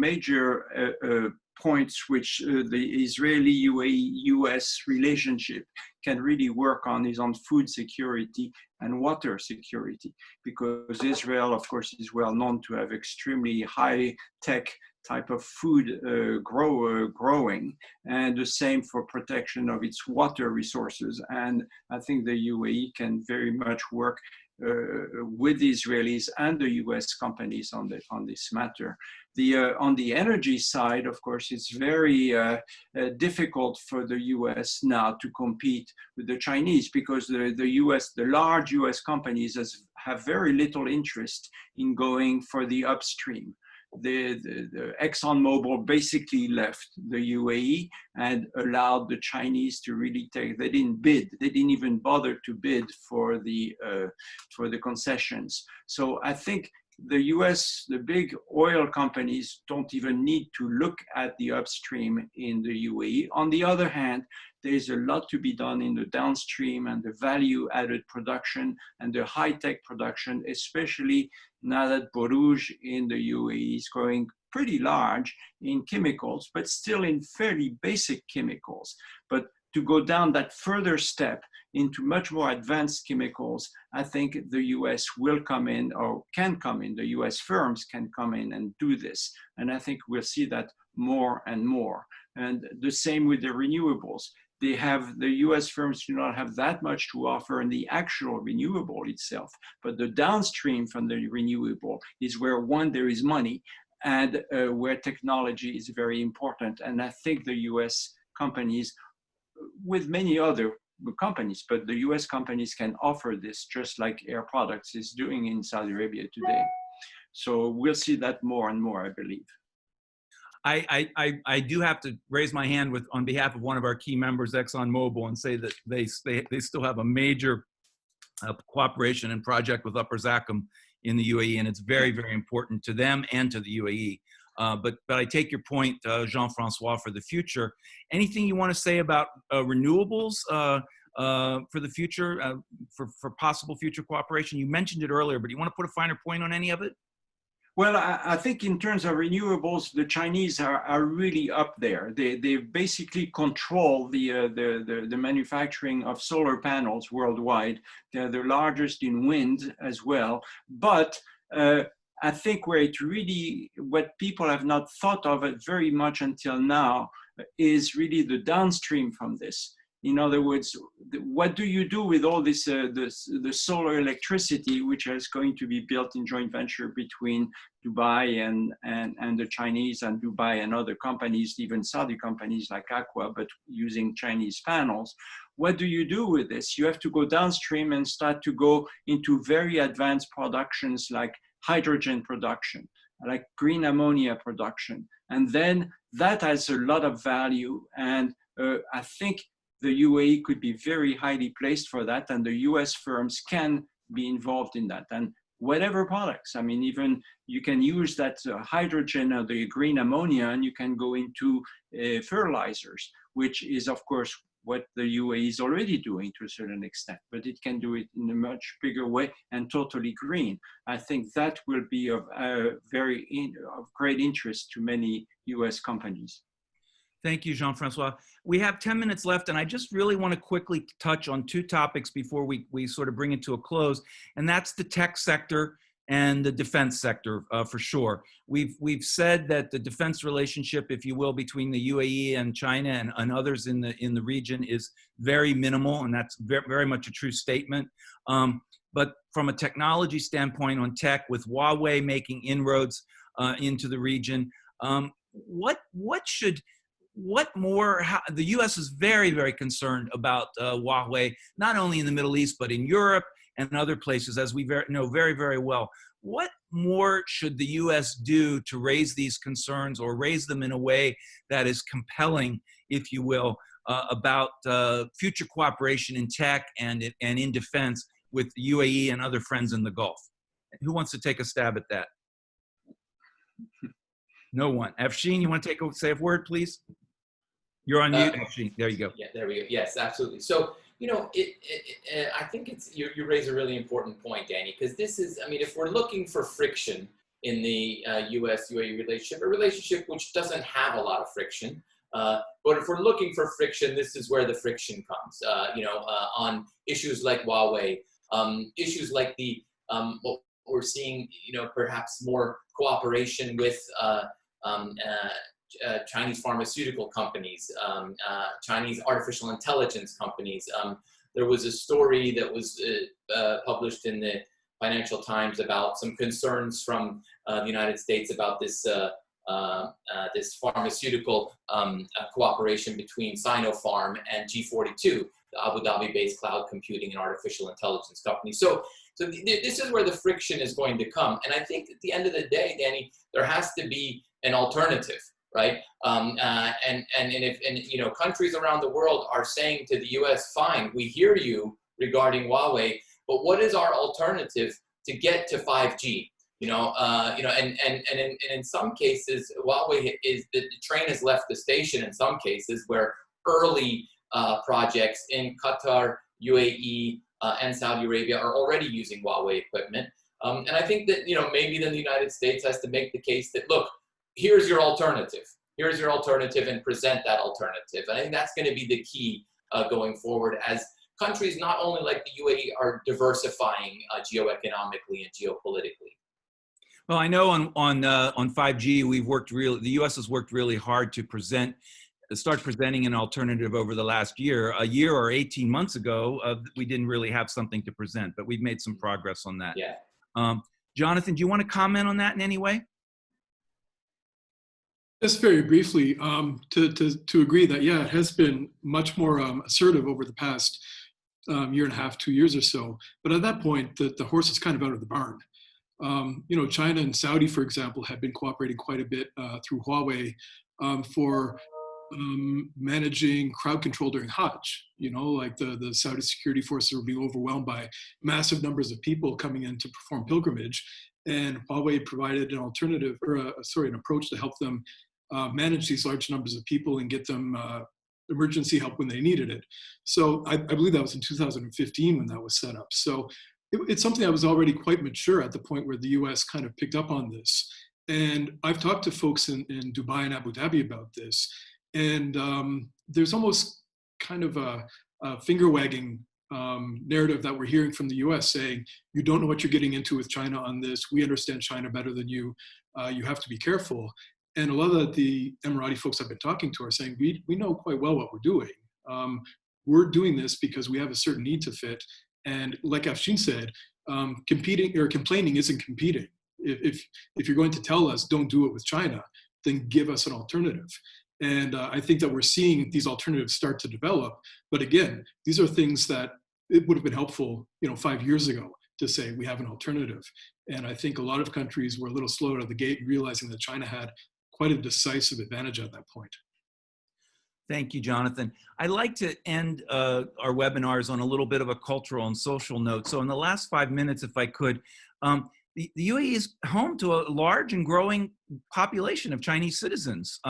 points which the Israeli-UAE-US relationship can really work on is on food security and water security, because Israel, of course, is well known to have extremely high-tech type of food growing, and the same for protection of its water resources. And I think the UAE can very much work with the Israelis and the US companies on this matter. On the energy side, of course, it's very difficult for the US now to compete with the Chinese, because the large US companies have very little interest in going for the upstream. The ExxonMobil basically left the UAE and allowed the Chinese to really take. They didn't bid. They didn't even bother to bid for the concessions. So I think the US, the big oil companies, don't even need to look at the upstream in the UAE. On the other hand, there's a lot to be done in the downstream and the value-added production and the high-tech production, especially now that Borouge in the UAE is growing pretty large in chemicals, but still in fairly basic chemicals. But to go down that further step into much more advanced chemicals, I think the US will come in, or can come in, the US firms can come in and do this. And I think we'll see that more and more. And the same with the renewables. The US firms do not have that much to offer in the actual renewable itself, but the downstream from the renewable is where, one, there is money, and where technology is very important. And I think the US companies, with many other companies, but the US companies can offer this, just like Air Products is doing in Saudi Arabia today. So we'll see that more and more, I believe. I do have to raise my hand on behalf of one of our key members, ExxonMobil, and say that they still have a major cooperation and project with Upper Zakum in the UAE, and it's very, very important to them and to the UAE. But I take your point, Jean-Francois, for the future. Anything you want to say about renewables for the future, for possible future cooperation? You mentioned it earlier, but do you want to put a finer point on any of it? Well, I think in terms of renewables, the Chinese are really up there. They basically control the manufacturing of solar panels worldwide. They're the largest in wind as well. But I think what people have not thought of it very much until now is really the downstream from this. In other words, what do you do with all this, the solar electricity, which is going to be built in joint venture between Dubai and the Chinese, and Dubai and other companies, even Saudi companies like Aqua, but using Chinese panels? What do you do with this? You have to go downstream and start to go into very advanced productions like hydrogen production, like green ammonia production. And then that has a lot of value. And I think the UAE could be very highly placed for that, and the US firms can be involved in that. And whatever products, I mean, even you can use that hydrogen or the green ammonia, and you can go into fertilizers, which is, of course, what the UAE is already doing to a certain extent, but it can do it in a much bigger way and totally green. I think that will be of great interest to many US companies. Thank you, Jean-Francois. We have 10 minutes left, and I just really want to quickly touch on two topics before we sort of bring it to a close, and that's the tech sector and the defense sector, for sure. We've said that the defense relationship, if you will, between the UAE and China and others in the region is very minimal, and that's very much a true statement. But from a technology standpoint on tech, with Huawei making inroads into the region, the U.S. is very, very concerned about Huawei, not only in the Middle East, but in Europe and other places, as we know very, very well. What more should the U.S. do to raise these concerns, or raise them in a way that is compelling, if you will, about future cooperation in tech and in defense with the UAE and other friends in the Gulf? Who wants to take a stab at that? No one. Afshin, you want to say a word, please? You're on mute, Afshin. There you go. Yeah, there we go. Yes, absolutely. So, you know, I think you raise a really important point, Danny, because this is, I mean, if we're looking for friction in the U.S.-U.A.E relationship, a relationship which doesn't have a lot of friction. But if we're looking for friction, this is where the friction comes, on issues like Huawei, issues like the, what we're seeing, perhaps more cooperation with Chinese pharmaceutical companies, Chinese artificial intelligence companies. There was a story that was published in the Financial Times about some concerns from the United States about this this pharmaceutical cooperation between Sinopharm and G42, the Abu Dhabi-based cloud computing and artificial intelligence company. So this is where the friction is going to come. And I think at the end of the day, Danny, there has to be an alternative, right? If countries around the world are saying to the U.S., fine, we hear you regarding Huawei, but what is our alternative to get to 5G? And in some cases, Huawei the train has left the station in some cases where early projects in Qatar, UAE, and Saudi Arabia are already using Huawei equipment. And I think that, maybe then the United States has to make the case that, look, here's your alternative. Here's your alternative, and present that alternative. And I think that's going to be the key going forward, as countries not only like the UAE are diversifying geoeconomically and geopolitically. Well, I know on 5G, the U.S. has worked really hard to start presenting an alternative over the last year. A year or 18 months ago, we didn't really have something to present, but we've made some progress on that. Yeah. Jonathan, do you want to comment on that in any way? Just very briefly, to agree that, yeah, it has been much more assertive over the past year and a half, 2 years or so. But at that point, the horse is kind of out of the barn. China and Saudi, for example, have been cooperating quite a bit through Huawei for managing crowd control during Hajj. Like the Saudi security forces were being overwhelmed by massive numbers of people coming in to perform pilgrimage. And Huawei provided an alternative, or an approach to help them manage these large numbers of people and get them emergency help when they needed it. So I believe that was in 2015 when that was set up. So it's something that was already quite mature at the point where the US kind of picked up on this. And I've talked to folks in Dubai and Abu Dhabi about this. And there's almost kind of a finger-wagging narrative that we're hearing from the US saying, you don't know what you're getting into with China on this. We understand China better than you. You have to be careful. And a lot of the Emirati folks I've been talking to are saying, we know quite well what we're doing. We're doing this because we have a certain need to fit. And like Afshin said, competing or complaining isn't competing. If you're going to tell us don't do it with China, then give us an alternative. And I think that we're seeing these alternatives start to develop. But again, these are things that it would have been helpful, 5 years ago to say we have an alternative. And I think a lot of countries were a little slow out of the gate, realizing that China had quite a decisive advantage at that point. Thank you, Jonathan. I like to end our webinars on a little bit of a cultural and social note. So in the last 5 minutes, if I could, the UAE is home to a large and growing population of Chinese citizens.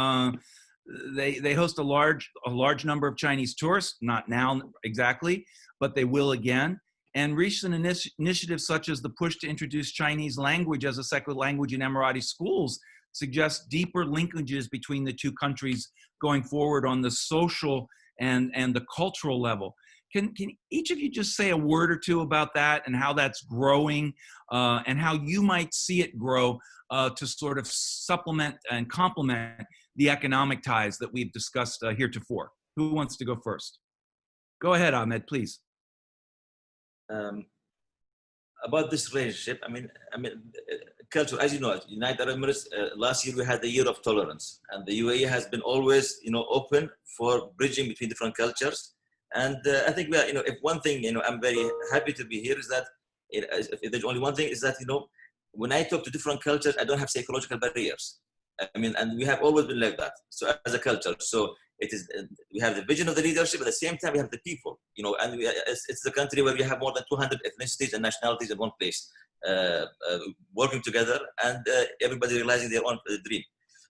They host a large number of Chinese tourists, not now exactly, but they will again. And recent initiatives such as the push to introduce Chinese language as a second language in Emirati schools suggest deeper linkages between the two countries going forward on the social and the cultural level. Can each of you just say a word or two about that and how that's growing and how you might see it grow to sort of supplement and complement the economic ties that we've discussed heretofore? Who wants to go first? Go ahead, Ahmed, please. About this relationship, I mean, culture, as you know, United Arab Emirates, last year we had the year of tolerance, and the UAE has been always, open for bridging between different cultures. And I think we are, if one thing, I'm very happy to be here is that, if there's only one thing is that, when I talk to different cultures, I don't have psychological barriers. I mean, and we have always been like that. So as a culture, so it is, we have the vision of the leadership, at the same time we have the people, and it's the country where we have more than 200 ethnicities and nationalities in one place, working together, and everybody realizing their own dream.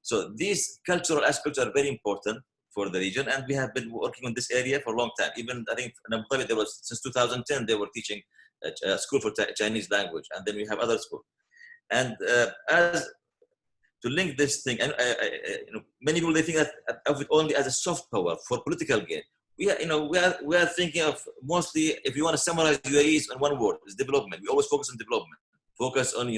So these cultural aspects are very important for the region, and we have been working on this area for a long time. Even I think in Abu Dhabi, there was, since 2010, they were teaching a school for Chinese language, and then we have other schools. And as to link this thing, and many people, they think of it only as a soft power for political gain. We are thinking of mostly, if you want to summarize UAE in one word, is development. We always focus on development, focus on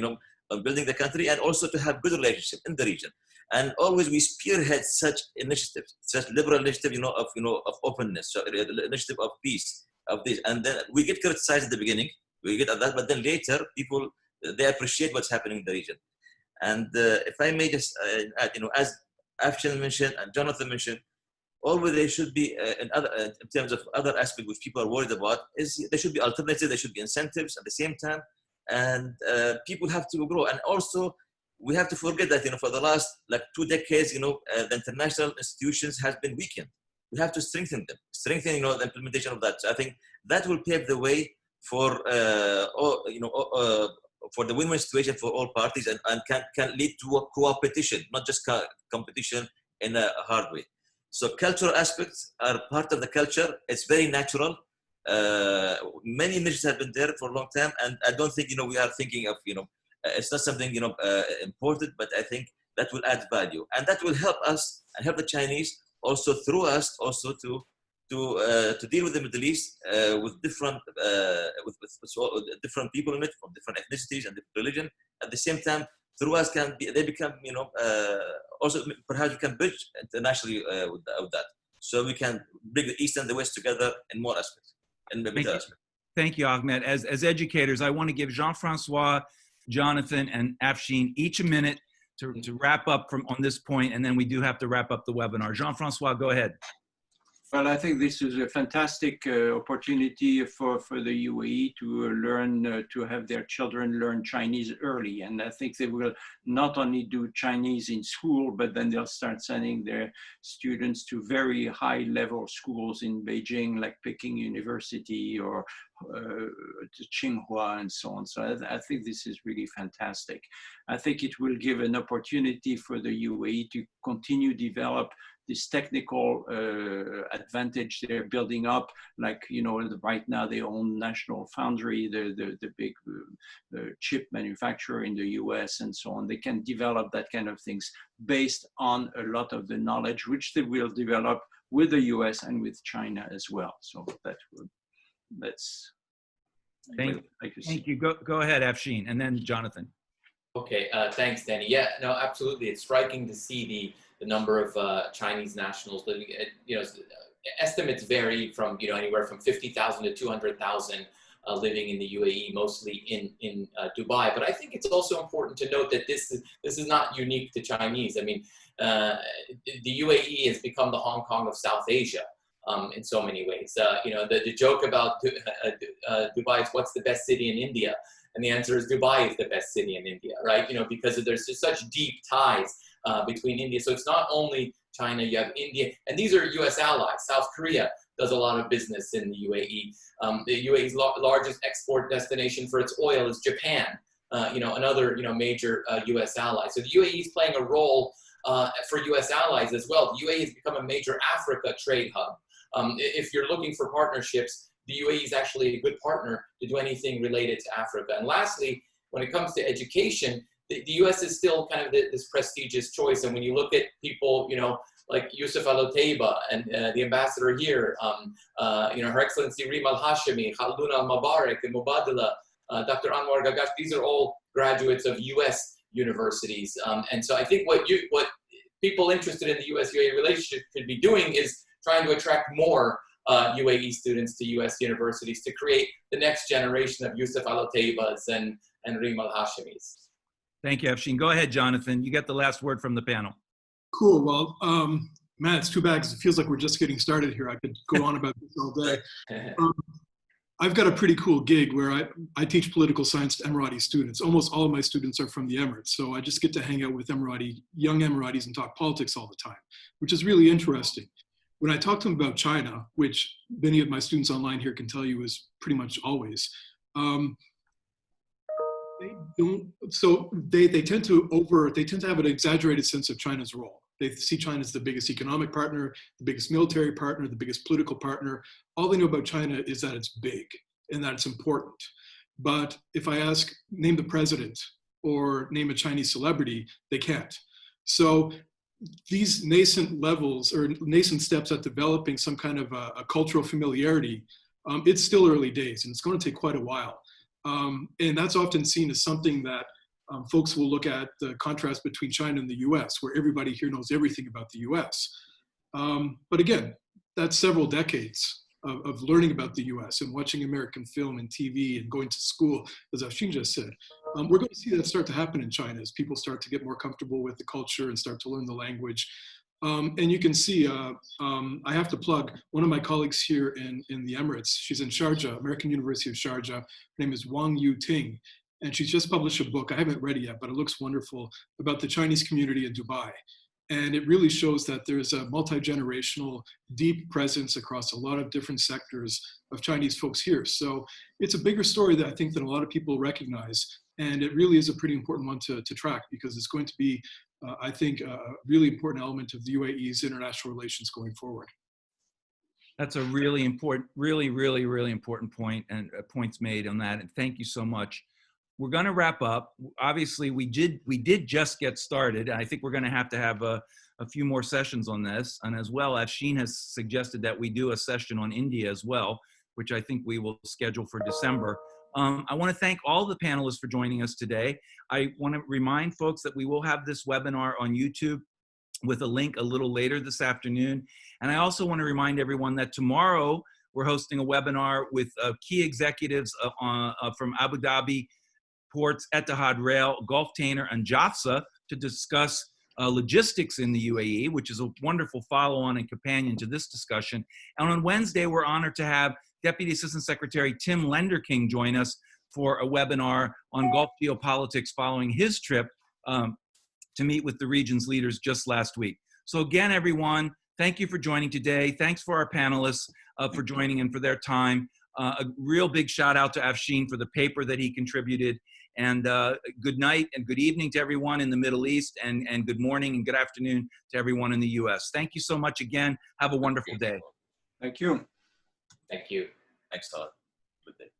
on building the country, and also to have good relationship in the region. And always we spearhead such initiatives, such liberal initiative, of openness, so initiative of peace, of this. And then we get criticized at the beginning, we get at that, but then later people, they appreciate what's happening in the region. And if I may just add, as Afshin mentioned and Jonathan mentioned, always there should be in terms of other aspects which people are worried about, is there should be alternatives, there should be incentives at the same time, and people have to grow. And also we have to forget that for the last 2 decades, the international institutions has been weakened. We have to strengthen them, the implementation of that. So I think that will pave the way for for the win-win situation for all parties, and can lead to a co-opetition, not just competition in a hard way. So cultural aspects are part of the culture. It's very natural. Many initiatives have been there for a long time, and I don't think we are thinking of it's not something important, but I think that will add value, and that will help us and help the Chinese also through us also to deal with the Middle East with different different people in it, from different ethnicities and different religion. At the same time, through us they become also perhaps we can bridge internationally with that, so we can bring the East and the West together in more aspects, in the better aspects. Thank you, Ahmed. As educators, I want to give Jean-Francois, Jonathan, and Afshin each a minute to wrap up on this point, and then we do have to wrap up the webinar. Jean-Francois, go ahead. Well, I think this is a fantastic opportunity for the UAE to learn, to have their children learn Chinese early. And I think they will not only do Chinese in school, but then they'll start sending their students to very high level schools in Beijing, like Peking University or to Tsinghua and so on. So I think this is really fantastic. I think it will give an opportunity for the UAE to continue develop this technical advantage they're building up, like right now they own National Foundry, the big chip manufacturer in the US and so on. They can develop that kind of things based on a lot of the knowledge which they will develop with the US and with China as well. So that's thank you. Go ahead, Afshin, and then Jonathan. Okay, thanks, Danny. Yeah, no, absolutely. It's striking to see the number of Chinese nationals living. Estimates vary from anywhere from 50,000 to 200,000 living in the UAE, mostly in Dubai. But I think it's also important to note that this is not unique to Chinese. I mean, the UAE has become the Hong Kong of South Asia in so many ways. The joke about Dubai is what's the best city in India? And the answer is Dubai is the best city in India, right? Because there's just such deep ties between India. So it's not only China, you have India, and these are US allies. South Korea does a lot of business in the UAE. The UAE's largest export destination for its oil is Japan, another major US ally. So the UAE is playing a role for US allies as well. The UAE has become a major Africa trade hub. If you're looking for partnerships, the UAE is actually a good partner to do anything related to Africa. And lastly, when it comes to education, the US is still kind of this prestigious choice. And when you look at people, like Yusuf Al-Otaiba and the ambassador here, Her Excellency Rima Al-Hashimi, Khaldun Al-Mubarak, and Mubadala, Dr. Anwar Gagash, these are all graduates of US universities. And so I think what people interested in the US-UAE relationship could be doing is trying to attract more UAE students to US universities to create the next generation of Yusuf Al-Otaibas and Rima Al-Hashimis. Thank you, Afshin. Go ahead, Jonathan. You get the last word from the panel. Cool. Well, man, it's too bad because it feels like we're just getting started here. I could go on about this all day. I've got a pretty cool gig where I teach political science to Emirati students. Almost all of my students are from the Emirates. So I just get to hang out with young Emiratis and talk politics all the time, which is really interesting. When I talk to them about China, which many of my students online here can tell you is pretty much always, they tend to have an exaggerated sense of China's role. They see China as the biggest economic partner, the biggest military partner, the biggest political partner. All they know about China is that it's big and that it's important. But if I ask, name the president or name a Chinese celebrity, they can't. So these nascent levels or nascent steps at developing some kind of a cultural familiarity, it's still early days and it's going to take quite a while. And that's often seen as something that folks will look at the contrast between China and the US, where everybody here knows everything about the US. But again, that's several decades of learning about the US and watching American film and TV and going to school, as Afshin just said. We're going to see that start to happen in China as people start to get more comfortable with the culture and start to learn the language. And you can see, I have to plug one of my colleagues here in the Emirates. She's in Sharjah, American University of Sharjah. Her name is Wang Yu Ting. And she's just published a book. I haven't read it yet, but it looks wonderful, about the Chinese community in Dubai. And it really shows that there's a multi-generational, deep presence across a lot of different sectors of Chinese folks here. So it's a bigger story that I think that a lot of people recognize. And it really is a pretty important one to track, because it's going to be, I think, a really important element of the UAE's international relations going forward. That's a really important, really important point, and points made on that. And thank you so much. We're going to wrap up. Obviously, we did just get started. I think we're going to have a few more sessions on this. And as well, Afshin has suggested that we do a session on India as well, which I think we will schedule for December. I want to thank all the panelists for joining us today. I want to remind folks that we will have this webinar on YouTube with a link a little later this afternoon. And I also want to remind everyone that tomorrow we're hosting a webinar with key executives from Abu Dhabi Ports, Etihad Rail, Gulf Tanner, and JAFSA to discuss logistics in the UAE, which is a wonderful follow-on and companion to this discussion. And on Wednesday, we're honored to have Deputy Assistant Secretary Tim Lenderking join us for a webinar on Gulf geopolitics following his trip to meet with the region's leaders just last week. So again, everyone, thank you for joining today. Thanks for our panelists for joining and for their time. A real big shout out to Afshin for the paper that he contributed. And good night and good evening to everyone in the Middle East, and good morning and good afternoon to everyone in the US. Thank you so much again. Have a wonderful day. Thank you. Thank you. Thanks a lot. Good day.